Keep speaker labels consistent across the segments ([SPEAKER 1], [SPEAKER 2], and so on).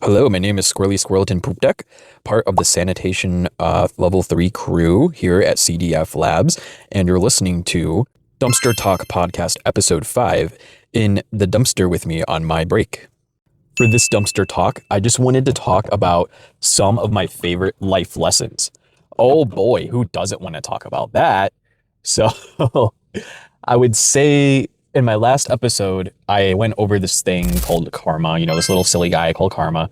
[SPEAKER 1] Hello, my name is Squirrelton Poopdeck, part of the sanitation level 3 crew here at CDF Labs, and you're listening to Dumpster Talk Podcast Episode 5 in the dumpster with me on my break. For this dumpster talk, I just wanted to talk about some of my favorite life lessons. Oh boy, who doesn't want to talk about that? So I would say in my last episode, I went over this thing called karma, this little silly guy called karma.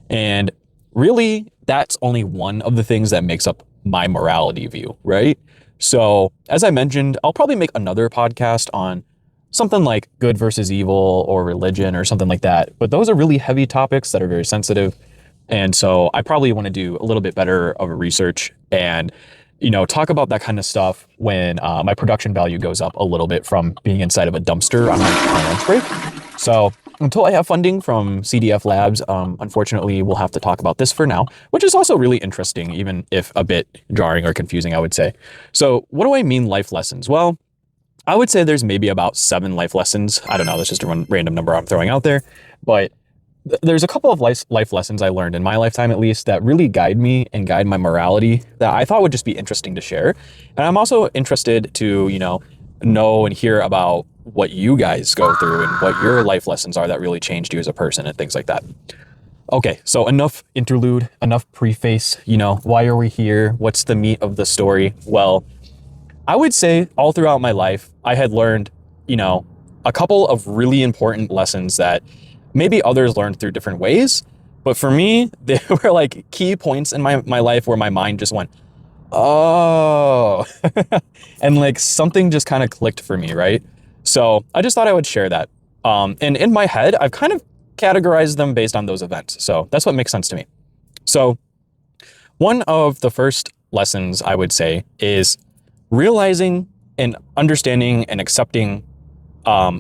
[SPEAKER 1] And really, that's only one of the things that makes up my morality view, right? So as I mentioned, I'll probably make another podcast on something like good versus evil or religion or something like that. But those are really heavy topics that are very sensitive. And so I probably want to do a little bit better of a research and, talk about that kind of stuff when my production value goes up a little bit from being inside of a dumpster on my lunch break. So until I have funding from CDF Labs, unfortunately, we'll have to talk about this for now, which is also really interesting, even if a bit jarring or confusing, I would say. So what do I mean life lessons? Well, I would say there's maybe about 7 life lessons. I don't know. That's just a random number I'm throwing out there. But there's a couple of life lessons I learned in my lifetime, at least, that really guide me and guide my morality that I thought would just be interesting to share. And I'm also interested to, know and hear about what you guys go through and what your life lessons are that really changed you as a person and things like that. Okay, so enough interlude, enough preface. Why are we here? What's the meat of the story? Well, I would say all throughout my life, I had learned, a couple of really important lessons that maybe others learned through different ways. But for me, they were like key points in my life where my mind just went, oh, and like something just kind of clicked for me, right? So I just thought I would share that. And in my head, I've kind of categorized them based on those events. So that's what makes sense to me. So one of the first lessons I would say is realizing and understanding and accepting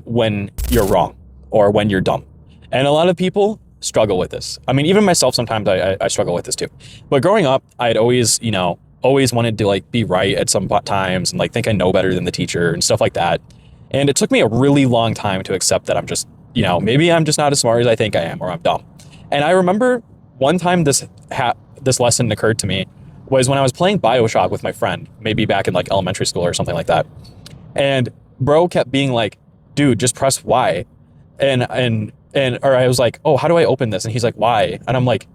[SPEAKER 1] when you're wrong or when you're dumb. And a lot of people struggle with this. I mean, even myself, sometimes I struggle with this too. But growing up, I'd always, always wanted to like be right at some times and like think I know better than the teacher and stuff like that. And it took me a really long time to accept that I'm just, maybe I'm just not as smart as I think I am, or I'm dumb. And I remember one time this lesson occurred to me was when I was playing BioShock with my friend, maybe back in like elementary school or something like that. And bro kept being like, dude, just press Y. Or I was like, oh, how do I open this? And he's like, why? And I'm like,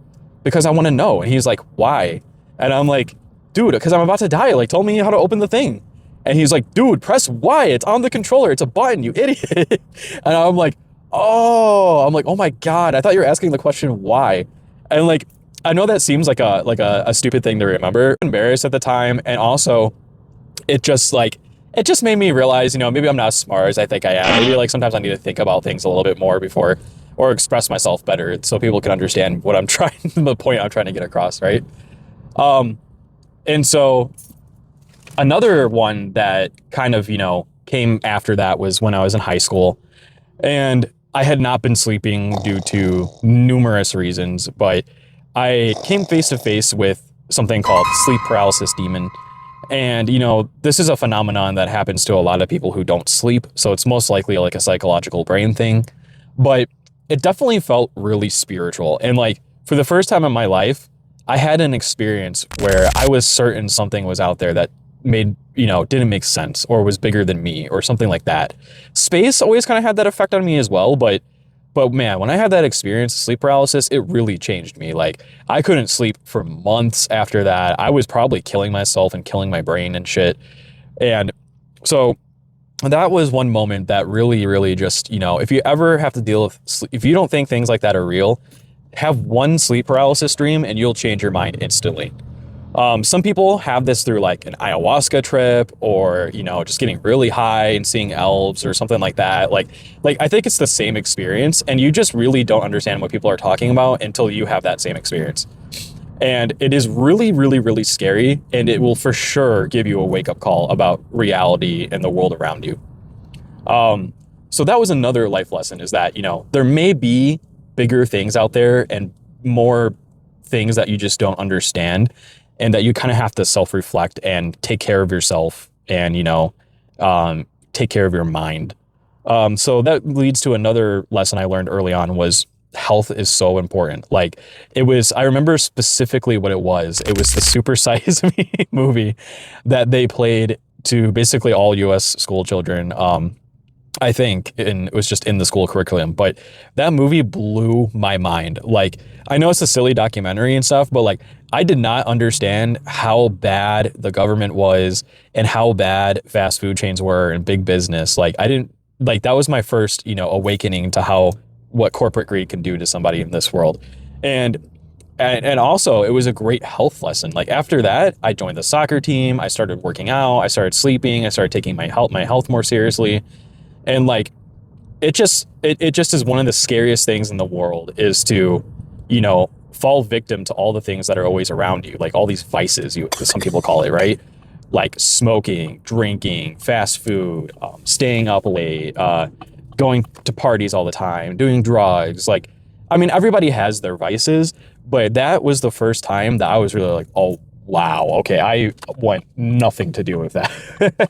[SPEAKER 1] because I want to know. And he's like, why? And I'm like, dude, because I'm about to die. Like, tell me how to open the thing. And he's like, dude, press Y. It's on the controller. It's a button, you idiot. And I'm like, oh my God. I thought you were asking the question why. And like, I know that seems like a stupid thing to remember. Embarrassed at the time. And also it just made me realize, maybe I'm not as smart as I think I am. Maybe like sometimes I need to think about things a little bit more before, or express myself better so people can understand what I'm trying, the point I'm trying to get across, right? And so another one that kind of, came after that was when I was in high school, and I had not been sleeping due to numerous reasons, but I came face to face with something called sleep paralysis demon. And, this is a phenomenon that happens to a lot of people who don't sleep. So it's most likely like a psychological brain thing. But it definitely felt really spiritual. And like for the first time in my life, I had an experience where I was certain something was out there that made, didn't make sense or was bigger than me or something like that. Space always kind of had that effect on me as well. But man, when I had that experience, sleep paralysis, it really changed me. Like I couldn't sleep for months after that. I was probably killing myself and killing my brain and shit. And so that was one moment that really, really just, if you ever have to deal with sleep, if you don't think things like that are real, have one sleep paralysis dream and you'll change your mind instantly. Some people have this through like an ayahuasca trip or, just getting really high and seeing elves or something like that. Like I think it's the same experience, and you just really don't understand what people are talking about until you have that same experience. And it is really, really, really scary, and it will for sure give you a wake-up call about reality and the world around you. So that was another life lesson, is that, there may be bigger things out there and more things that you just don't understand, and that you kind of have to self-reflect and take care of yourself and, take care of your mind. So that leads to another lesson I learned early on was health is so important. Like I remember specifically what it was. It was the Super Size Me movie that they played to basically all US school children. I think, and it was just in the school curriculum, but that movie blew my mind. Like, I know it's a silly documentary and stuff, but like, I did not understand how bad the government was and how bad fast food chains were and big business. Like, I didn't, like, that was my first, awakening to what corporate greed can do to somebody in this world. And also, it was a great health lesson. Like, after that, I joined the soccer team. I started working out. I started sleeping. I started taking my health more seriously. And like, it just is one of the scariest things in the world is to, fall victim to all the things that are always around you. Like all these vices, some people call it, right? Like smoking, drinking, fast food, staying up late, going to parties all the time, doing drugs. Like, I mean, everybody has their vices, but that was the first time that I was really like, oh, wow, okay, I want nothing to do with that.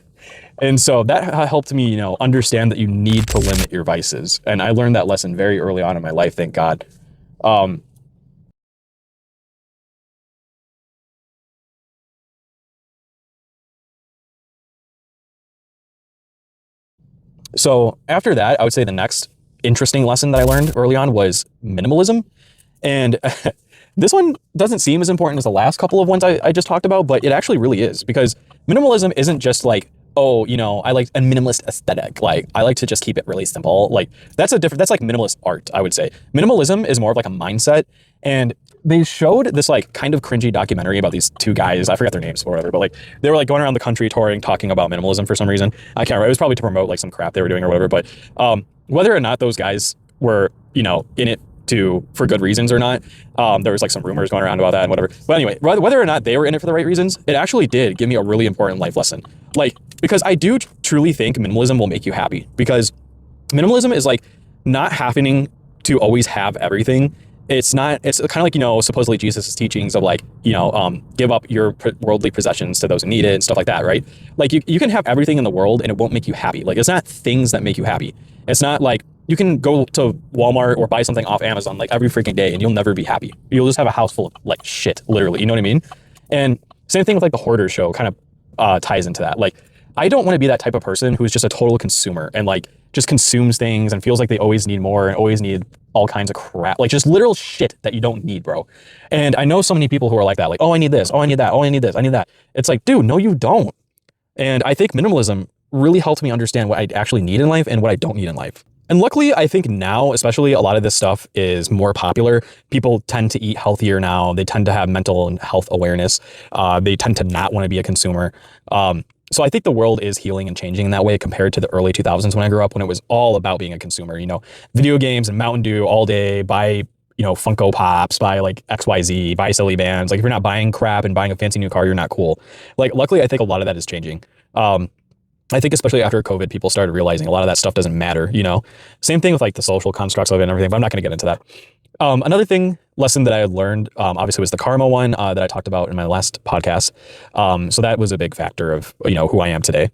[SPEAKER 1] And so that helped me, understand that you need to limit your vices. And I learned that lesson very early on in my life, thank God. So after that, I would say the next interesting lesson that I learned early on was minimalism. And this one doesn't seem as important as the last couple of ones I just talked about, but it actually really is, because minimalism isn't just like, oh, I like a minimalist aesthetic. Like, I like to just keep it really simple. Like, that's like minimalist art, I would say. Minimalism is more of like a mindset. And they showed this like kind of cringy documentary about these two guys. I forgot their names or whatever, but like they were like going around the country touring, talking about minimalism for some reason. I can't remember. It was probably to promote like some crap they were doing or whatever. But whether or not those guys were, in it for good reasons or not, there was like some rumors going around about that and whatever. But anyway, whether or not they were in it for the right reasons, it actually did give me a really important life lesson. Like, because I do truly think minimalism will make you happy, because minimalism is like not happening to always have everything. It's kind of like, supposedly Jesus' teachings of like, give up your worldly possessions to those who need it and stuff like that, right? Like you can have everything in the world and it won't make you happy. Like, it's not things that make you happy. It's not like you can go to Walmart or buy something off Amazon like every freaking day and you'll never be happy. You'll just have a house full of like shit, literally. You know what I mean? And same thing with like the hoarder show kind of ties into that. Like, I don't want to be that type of person who's just a total consumer and like just consumes things and feels like they always need more and always need all kinds of crap, like just literal shit that you don't need, bro. And I know so many people who are like that, like, oh, I need this, oh, I need that, oh, I need this, I need that. It's like, dude, no, you don't. And I think minimalism really helped me understand what I actually need in life and what I don't need in life. And luckily, I think now, especially, a lot of this stuff is more popular. People tend to eat healthier now. They tend to have mental and health awareness. They tend to not want to be a consumer. So I think the world is healing and changing in that way compared to the early 2000s when I grew up, when it was all about being a consumer, video games and Mountain Dew all day, buy, Funko Pops, buy like XYZ, buy silly bands. Like, if you're not buying crap and buying a fancy new car, you're not cool. Like, luckily, I think a lot of that is changing. I think especially after COVID, people started realizing a lot of that stuff doesn't matter, Same thing with like the social constructs of it and everything, but I'm not going to get into that. Another lesson that I had learned, obviously, was the karma one that I talked about in my last podcast. So that was a big factor of, who I am today.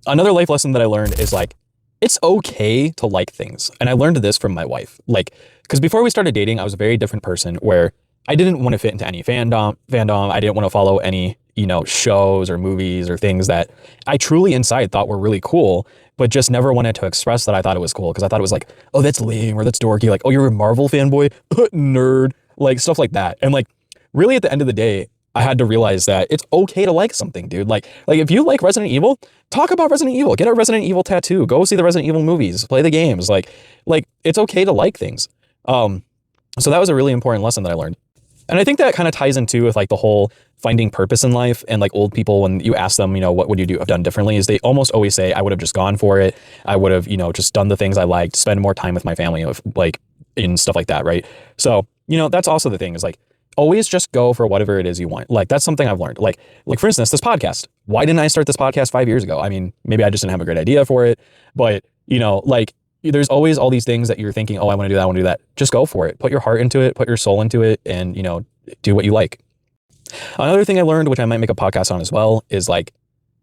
[SPEAKER 1] Another life lesson that I learned is like, it's okay to like things. And I learned this from my wife, like, because before we started dating, I was a very different person where I didn't want to fit into any fandom. I didn't want to follow any, shows or movies or things that I truly inside thought were really cool, but just never wanted to express that I thought it was cool, because I thought it was like, oh, that's lame or that's dorky. Like, oh, you're a Marvel fanboy, nerd, like stuff like that. And like, really at the end of the day, I had to realize that it's okay to like something, dude. Like if you like Resident Evil, talk about Resident Evil, get a Resident Evil tattoo, go see the Resident Evil movies, play the games. Like it's okay to like things. So that was a really important lesson that I learned. And I think that kind of ties into with like the whole finding purpose in life. And like old people, when you ask them, what would you have done differently, is they almost always say, I would have just gone for it. I would have, just done the things I liked, spend more time with my family, like in stuff like that. Right. So, that's also the thing, is like, always just go for whatever it is you want. Like, that's something I've learned. Like for instance, this podcast. Why didn't I start this podcast 5 years ago? I mean, maybe I just didn't have a great idea for it, but like, there's always all these things that you're thinking, oh, I want to do that, I want to do that. Just go for it. Put your heart into it, put your soul into it, and, do what you like. Another thing I learned, which I might make a podcast on as well, is like,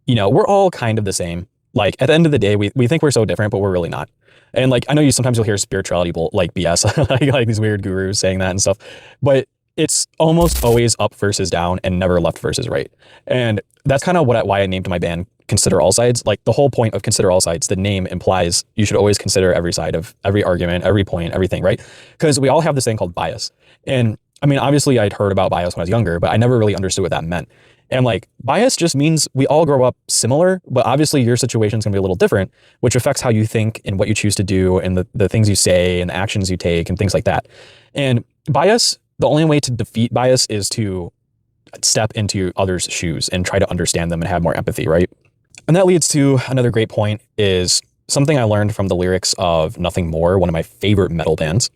[SPEAKER 1] we're all kind of the same. Like at the end of the day, we think we're so different, but we're really not. And like, I know sometimes you'll hear spirituality like BS, like these weird gurus saying that and stuff, but it's almost always up versus down and never left versus right. And that's kind of why I named my band Consider All Sides. Like the whole point of Consider All Sides, the name implies you should always consider every side of every argument, every point, everything, right? Because we all have this thing called bias. And I mean, obviously I'd heard about bias when I was younger, but I never really understood what that meant. And like bias just means we all grow up similar, but obviously your situation is going to be a little different, which affects how you think and what you choose to do and the things you say and the actions you take and things like that. And bias, the only way to defeat bias is to step into others' shoes and try to understand them and have more empathy, right? And that leads to another great point is something I learned from the lyrics of Nothing More, one of my favorite metal bands.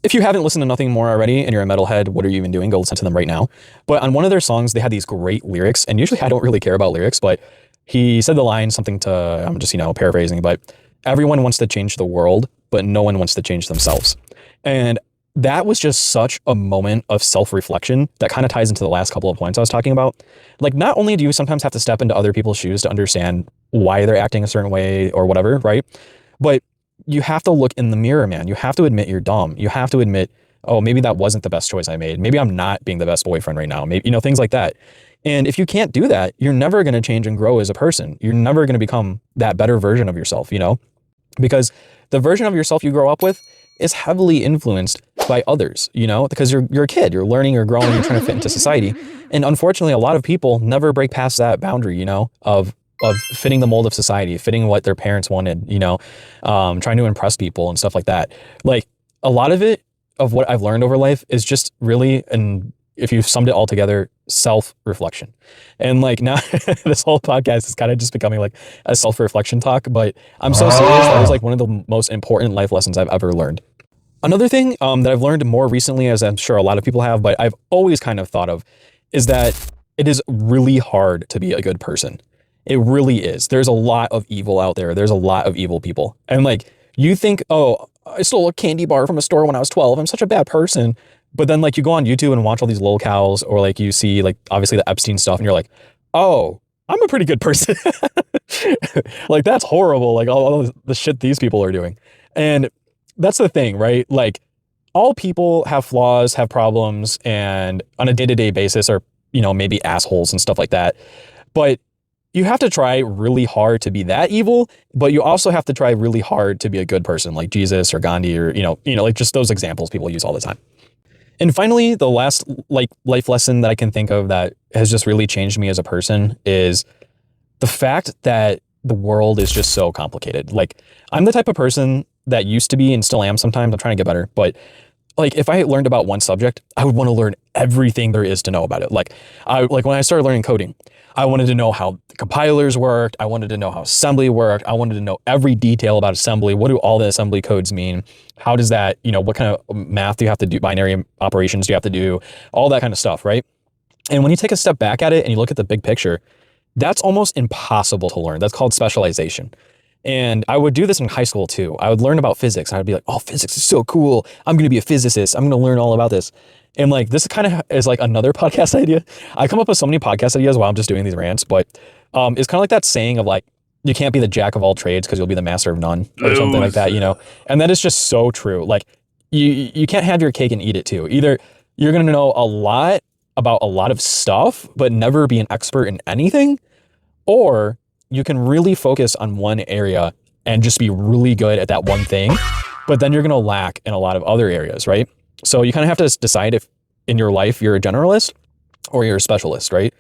[SPEAKER 1] If you haven't listened to Nothing More already and you're a metalhead, what are you even doing? Go listen to them right now. But on one of their songs, they had these great lyrics. And usually I don't really care about lyrics, but he said the line something to, I'm just, paraphrasing, but everyone wants to change the world, but no one wants to change themselves. And that was just such a moment of self-reflection that kind of ties into the last couple of points I was talking about. Like, not only do you sometimes have to step into other people's shoes to understand why they're acting a certain way or whatever, right? But you have to look in the mirror, man. You have to admit you're dumb. You have to admit, oh, maybe that wasn't the best choice I made. Maybe I'm not being the best boyfriend right now. Maybe, things like that. And if you can't do that, you're never going to change and grow as a person. You're never going to become that better version of yourself, because the version of yourself you grow up with is heavily influenced by others, because you're a kid, you're learning, you're growing, you're trying to fit into society. And unfortunately, a lot of people never break past that boundary, of fitting the mold of society, fitting what their parents wanted, trying to impress people and stuff like that. Like a lot of it, of what I've learned over life is just really, and if you've summed it all together, self-reflection. And like now this whole podcast is kind of just becoming like a self-reflection talk, but I'm so serious. That was like one of the most important life lessons I've ever learned. Another thing that I've learned more recently, as I'm sure a lot of people have, but I've always kind of thought of, is that it is really hard to be a good person. It really is. There's a lot of evil out there. There's a lot of evil people. And like, you think, oh, I stole a candy bar from a store when I was 12. I'm such a bad person. But then like you go on YouTube and watch all these lolcows, or like you see like obviously the Epstein stuff and you're like, oh, I'm a pretty good person. Like that's horrible. Like all the shit these people are doing. And that's the thing, right? Like all people have flaws, have problems, and on a day-to-day basis are, maybe assholes and stuff like that. But you have to try really hard to be that evil, but you also have to try really hard to be a good person like Jesus or Gandhi or, like just those examples people use all the time. And finally, the last like life lesson that I can think of that has just really changed me as a person is the fact that the world is just so complicated. Like I'm the type of person that used to be and still am sometimes. I'm trying to get better, but like if I learned about one subject, I would want to learn everything there is to know about it. Like when I started learning coding, I wanted to know how compilers worked. I wanted to know how assembly worked. I wanted to know every detail about assembly. What do all the assembly codes mean? How does that, what kind of math do you have to do? Binary operations do you have to do? All that kind of stuff, right? And when you take a step back at it and you look at the big picture, that's almost impossible to learn. That's called specialization. And I would do this in high school too. I would learn about physics. And I'd be like, oh, physics is so cool. I'm going to be a physicist. I'm going to learn all about this. And like, this kind of is like another podcast idea. I come up with so many podcast ideas while I'm just doing these rants, but it's kind of like that saying of like, you can't be the jack of all trades because you'll be the master of none or something like that, And that is just so true. Like you can't have your cake and eat it too. Either you're going to know a lot about a lot of stuff, but never be an expert in anything, or you can really focus on one area and just be really good at that one thing, but then you're going to lack in a lot of other areas, right? So you kind of have to decide if in your life you're a generalist or you're a specialist, right?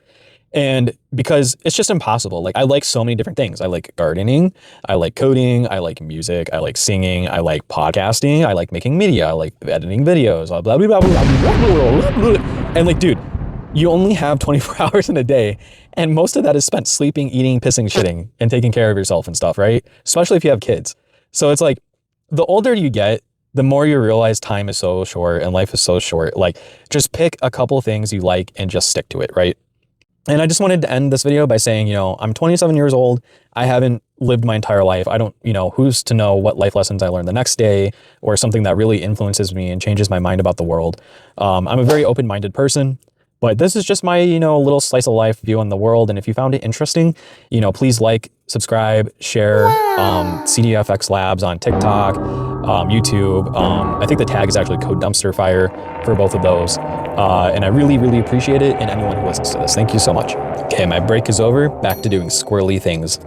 [SPEAKER 1] And because it's just impossible. Like I like so many different things. I like gardening, I like coding, I like music, I like singing, I like podcasting, I like making media, I like editing videos, blah, blah, blah, blah, blah, blah. And like, dude, you only have 24 hours in a day, and most of that is spent sleeping, eating, pissing, shitting, and taking care of yourself and stuff, right? Especially if you have kids. So it's like, the older you get, the more you realize time is so short and life is so short. Like, just pick a couple things you like and just stick to it, right? And I just wanted to end this video by saying, I'm 27 years old. I haven't lived my entire life. I don't, who's to know what life lessons I learned the next day or something that really influences me and changes my mind about the world. I'm a very open-minded person. But this is just my, little slice of life view on the world. And if you found it interesting, please like, subscribe, share, CDFX Labs on TikTok, YouTube. I think the tag is actually Code Dumpster Fire for both of those. And I really, really appreciate it. And anyone who listens to this, thank you so much. Okay, my break is over. Back to doing squirrely things.